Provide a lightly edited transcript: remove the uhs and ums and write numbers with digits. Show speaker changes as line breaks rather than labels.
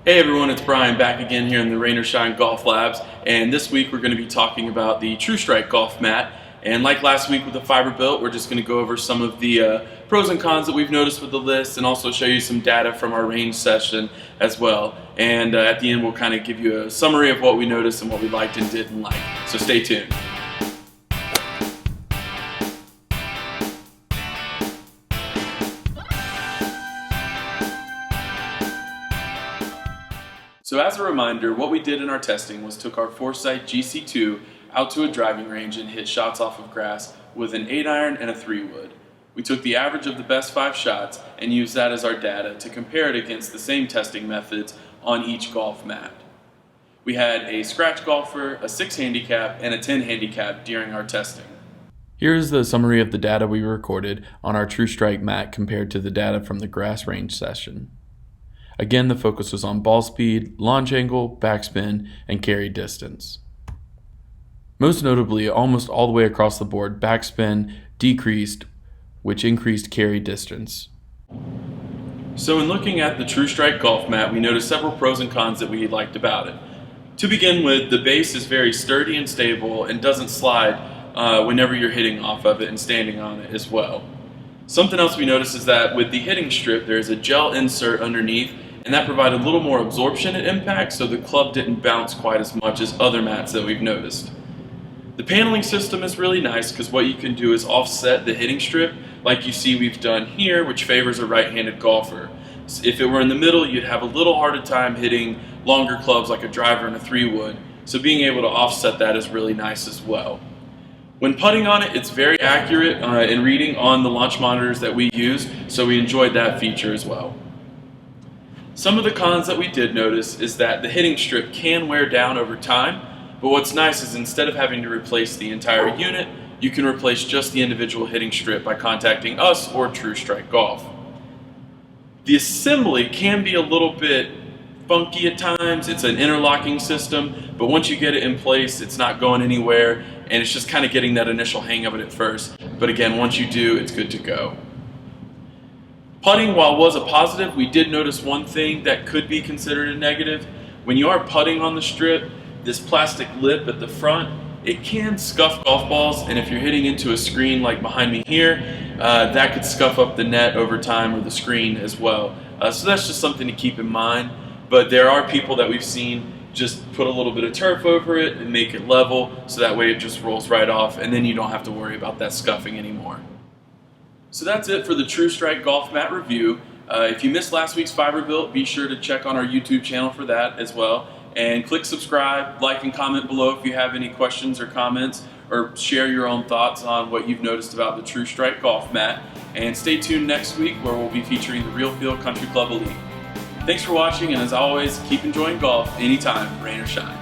Hey everyone, it's Brian back again here in the Rain or Shine Golf Labs, and this week we're going to be talking about the TrueStrike Golf Mat. And like last week with the fiber built, we're just going to go over some of the pros and cons that we've noticed with the list, and also show you some data from our range session as well. And at the end we'll kind of give you a summary of what we noticed and what we liked and didn't like. So stay tuned. So as a reminder, what we did in our testing was took our Foresight GC2 out to a driving range and hit shots off of grass with an 8-iron and a 3-wood. We took the average of the best 5 shots and used that as our data to compare it against the same testing methods on each golf mat. We had a scratch golfer, a 6 handicap, and a 10 handicap during our testing. Here is the summary of the data we recorded on our TrueStrike mat compared to the data from the grass range session. Again, the focus was on ball speed, launch angle, backspin, and carry distance. Most notably, almost all the way across the board, backspin decreased, which increased carry distance. So in looking at the TrueStrike Golf Mat, we noticed several pros and cons that we liked about it. To begin with, the base is very sturdy and stable and doesn't slide whenever you're hitting off of it and standing on it as well. Something else we noticed is that with the hitting strip, there's a gel insert underneath, and that provided a little more absorption at impact, so the club didn't bounce quite as much as other mats that we've noticed. The paneling system is really nice because what you can do is offset the hitting strip like you see we've done here, which favors a right-handed golfer. If it were in the middle, you'd have a little harder time hitting longer clubs like a driver and a 3-wood, so being able to offset that is really nice as well. When putting on it, it's very accurate in reading on the launch monitors that we use, so we enjoyed that feature as well. Some of the cons that we did notice is that the hitting strip can wear down over time, but what's nice is instead of having to replace the entire unit, you can replace just the individual hitting strip by contacting us or TrueStrike Golf. The assembly can be a little bit funky at times. It's an interlocking system, but once you get it in place, it's not going anywhere, and it's just kind of getting that initial hang of it at first. But again, once you do, it's good to go. Putting, while was a positive, we did notice one thing that could be considered a negative. When you are putting on the strip, this plastic lip at the front, it can scuff golf balls, and if you're hitting into a screen like behind me here, that could scuff up the net over time or the screen as well. So that's just something to keep in mind. But there are people that we've seen just put a little bit of turf over it and make it level, so that way it just rolls right off, and then you don't have to worry about that scuffing anymore. So that's it for the TrueStrike Golf Mat review. If you missed last week's fiber built, be sure to check on our YouTube channel for that as well. And click subscribe, like, and comment below if you have any questions or comments, or share your own thoughts on what you've noticed about the TrueStrike Golf Mat. And stay tuned next week where we'll be featuring the Real Field Country Club Elite. Thanks for watching, and as always, keep enjoying golf anytime, rain or shine.